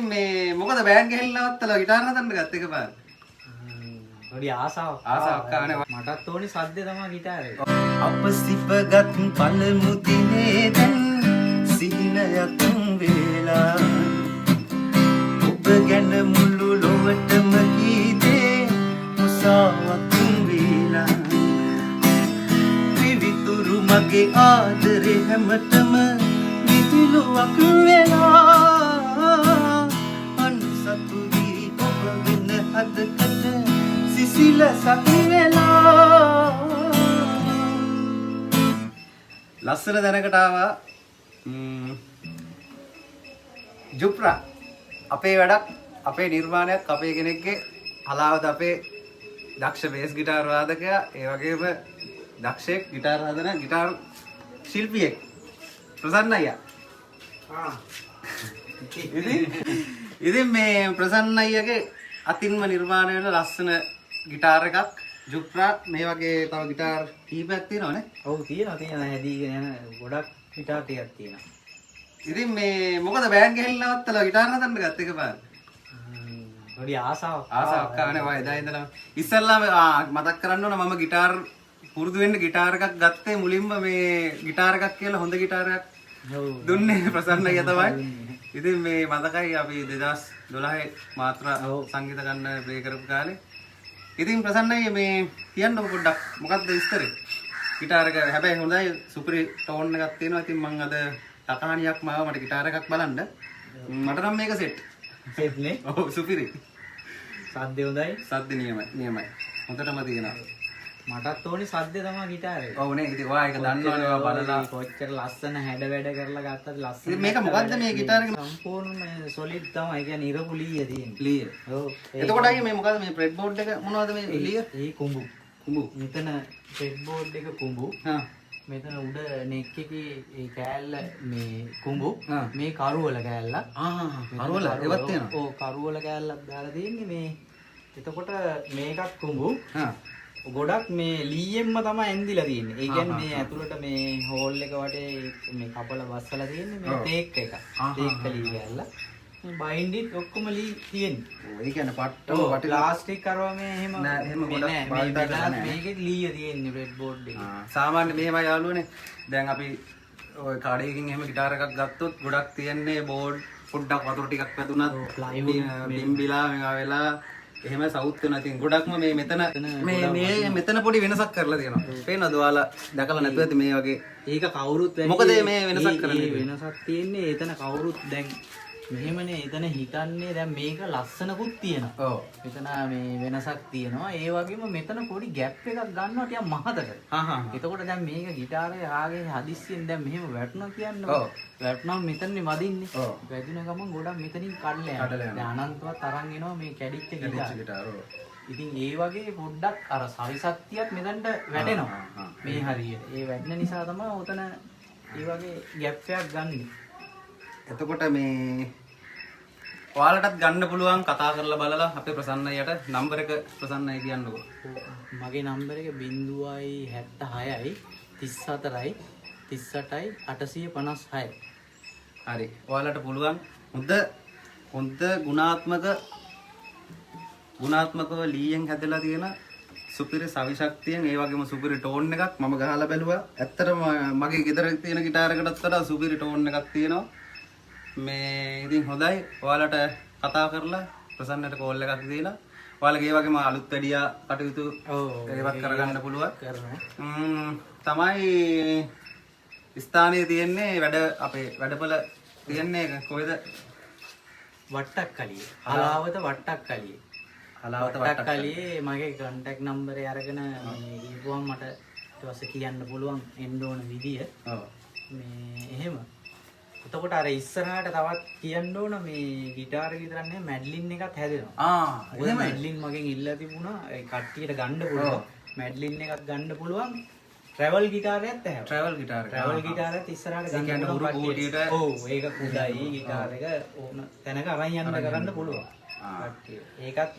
මේ මොකද බෑන්ඩ් ගහලා නවත්තලා ගිටාර හදන්න ගත්ත එකපාර. පොඩි ආසාවක් ආසාවක් මටත් ඕනි සද්දේ තමයි ගිටාරේ. අප සිපගත් පළමු දිනේ දැන් සිහිනයක් වේලා ඔබ ගැන මුළු ලොවටම කීදේ මුසාවක් වේලා විවිතුරු මගේ ආදරේ හැමතම විදුලුවක් වෙලා අන්සතු වී ඔබ වෙන හදකට සිසිලසක් වෙලා ලස්සන දැනකට ආවා ජුප්‍රා අපේ වැඩක් අපේ නිර්මාණයක් අපේ කෙනෙක්ගේ හලාවත අපේ දක්ෂ බේස් ගිටාර් වාදකයා ඒ වගේම දක්ෂයෙක් ගිටාර් හදන ගිටාර් ශිල්පියෙක් ප්‍රසන්න අයියා. ඉතින් මේ ප්‍රසන්න අයියාගේ අතින්ම නිර්මාණය වෙන ලස්සන ගිටාර් එකක් ජුප්‍රා මේ වගේ තව ගිටාර් කීපයක් තියෙනවනේ. ඔව් තියෙනවා හැදීගෙන යන ගොඩක් ගිටාර් ටිකක් තියෙනවා. ඉතින් මේ මොකද බෑන්ඩ් ගහලා නවත්තලා ගිටාර හදන්න ගත්ත එකපාර. පොඩි ආසාවක් ආනේ වයි එදා ඉඳලා ඉස්සල්ලාම මතක් කරන්න ඕන මම ගිටාර් පුරුදු වෙන්න ගිටාර් එකක් ගත්තේ මුලින්ම මේ ගිටාර් එකක් කියලා හොඳ ගිටාර් එකක් දුන්නේ ප්‍රසන්න අයියා තමයි. ඉතින් මේ මතකයි අපි 2012 මාත්‍රා සංගීත ගන්න ප්ලේ කරපු කාලේ. ඉතින් ප්‍රසන්න අයියා මේ කියන්න පොඩ්ඩක් මොකක්ද විස්තරේ? ගිටාර් එක හැබැයි හොඳයි සුපිරි ටෝන් එකක් තියෙනවා. ඉතින් මම අද තකහණියක් මාව මට ගිටාර් එකක් බලන්න. මට නම් මේක සෙට්. සෙට් නේ? ඔව් සුපිරි. සද්දේ හොඳයි. සද්දේ නියමයි. හොඳටම තියෙනවා. මටත් ඕනි සද්දේ තමයි ගිටාරේ. ඔව් නේ. ඉතින් ඔයා ඒක දන්නවනේ ඔයා බලලා කොච්චර ලස්සන හැඩ වැඩ කරලා ගත්තද ලස්සන. ඉතින් මේක මොකද්ද මේ ගිටාර් එක? සම්පූර්ණයෙන්ම සොලිඩ් තමයි. ඒ කියන්නේ ඉරපු ලීය තියෙන්නේ. ලීය. ඔව්. එතකොට අයියේ මේ මොකද්ද මේ ප්‍රෙඩ් බෝඩ් එක මොනවද මේ ලීය? ඒ කුඹු. කුඹු. මෙතන ප්‍රෙඩ් බෝඩ් එක කුඹු. හා. මෙතන උඩ නෙක් එකේ ඒ කෑල්ල මේ කුඹු. මේ කරුවල කෑල්ලක්. කරුවල ඒවත් තියෙනවා. ඔව් කරුවල කෑල්ලක් දාලා තියෙන්නේ මේ. එතකොට මේකත් කුඹු. ගොඩක් මේ ලීයෙන්ම තමයි ඇඳිලා තියෙන්නේ. ඒ කියන්නේ මේ ඇතුළට මේ හෝල් එක වටේ මේ කපල බස්සලා තියෙන්නේ මේ ටේක් එක. ටේක් ලී කෑල්ල. මේ බයින්ඩිත් ඔක්කොම ලී තියෙන්නේ. ඔව් ඒ කියන්නේ පට්ට වටේ ප්ලාස්ටික් කරවා මේ එහෙම නෑ එහෙම ගොඩක් බාල්ටා නෑ. මේකේ ලීය තියෙන්නේ රෙඩ් බෝඩ් එකේ. සාමාන්‍ය මෙහෙමයි යාළුවනේ. දැන් අපි ඔය කඩේකින් එහෙම ගිටාර එකක් ගත්තොත් ගොඩක් තියන්නේ බෝඩ් පොඩ්ඩක් වතුර ටිකක් වැදුනත් බිම්බිලා මේවා වෙලා එහෙම සවුත් වෙනවා. ඉතින් ගොඩක්ම මේ මෙතන මේ මෙතන පොඩි වෙනසක් කරලා තියෙනවා. පේනවද ඔයාලා දැකලා නැතුව ඇති මේ වගේ. ඒක කවුරුත් මොකද මේ වෙනසක් කරන්නේ? වෙනසක් තියෙන්නේ එතන කවුරුත් දැන් මෙහෙමනේ එතන හිතන්නේ දැන් මේක ලස්සනකුත් තියෙනවා. ඔව්. එතන මේ වෙනසක් තියෙනවා. ඒ වගේම මෙතන පොඩි ગેප් එකක් ගන්නවා ටිකක් මහතට. එතකොට දැන් මේක ගිටාරේ ආගේ හදිස්සියෙන් දැන් මෙහෙම වැටුණා කියන්නේ. ඔව්. වැටුණාම මෙතනනේ වදින්නේ. ඔව්. වැදුන ගමන් ගොඩක් මෙතනින් කඩලා යනවා. දැන් අනන්තවත් අරන් එනවා මේ කැඩිච්ච ගිටාර. ඉතින් ඒ වගේ පොඩ්ඩක් අර සවිශක්තියක් මෙතනට වැටෙනවා. මේ හරියට. ඒ වැටෙන නිසා තමයි උතන ඒ වගේ ગેප් එකක් ගන්නෙ. එතකොට මේ ඔයාලටත් ගන්න පුළුවන් කතා කරලා බලලා අපේ ප්‍රසන්න අයියට නම්බර එක ප්‍රසන්න අය කියන්නකෝ. මගේ නම්බර එක 076යි 34යි 38යි 856. හරි. ඔයාලට පුළුවන් හොඳ ගුණාත්මකව ලීයෙන් හැදලා තියෙන සුපිරි සවිශක්තියෙන් ඒ වගේම සුපිරි ටෝන් එකක් මම ගහලා බැලුවා. ඇත්තටම මගේ ගෙදර තියෙන ගිටාර එකටත් වඩා සුපිරි ටෝන් එකක් තියෙනවා. මේ ඉතින් හොඳයි. ඔයාලට කතා කරලා ප්‍රසන්නට කෝල් එකක් දීලා ඔයාලගේ ඒ වගේම අලුත් වැඩියා කටයුතු ඒවත් කරගන්න පුළුවන්. තමයි ස්ථානයේ තියෙන්නේ අපේ වැඩපළ තියෙන්නේ කොහෙද? වට්ටක්කලියේ. හලාවත වට්ටක්කලියේ. හලාවත වට්ටක්කලියේ මගේ contact number එක අරගෙන මේ දීපුවම මට ඊට පස්සේ කියන්න පුළුවන් එන්න ඕන විදිය. ඔව්. මේ එහෙම එතකොට අර ඉස්සරහට තවත් කියන්න ඕන මේ ගිටාර විතරක් නෙවෙයි මැඩ්ලින් එකත් හැදෙනවා. ඔය මැඩ්ලින් මගෙන් ඉල්ලලා තිබුණා ඒ කට්ටියට ගන්න පුළුවන්. මැඩ්ලින් එකක් ගන්න පුළුවන්. ට්‍රැවල් ගිටාරයක් තැහැව. ට්‍රැවල් ගිටාරයක් ඉස්සරහට ගන්න පුළුවන්. ඔව් ඒක කුඩයි ගිටාර එක ඕන තැනක අරන් යන්න කරන්න පුළුවන්. කට්ටිය. ඒකත්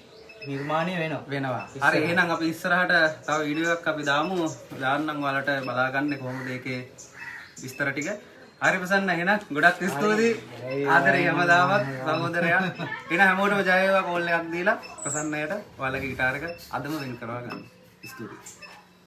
නිර්මාණය වෙනවා. හරි එහෙනම් අපි ඉස්සරහට තව වීඩියෝ එකක් අපි දාන්නම් ඔයාලට බලා ගන්න කොහොමද ඒකේ විස්තර ටික. හරි ප්‍රසන්න එහෙනම් ගොඩක් ස්තුතියි. ආදරේ හැමදාමත් සහෝදරයා. එන හැමෝටම ජය වේවා කෝල් එකක් දීලා ප්‍රසන්නයට ඔයාලගේ ගිටාර එක අදම වෙන් කරවා ගන්න. ස්තුතියි.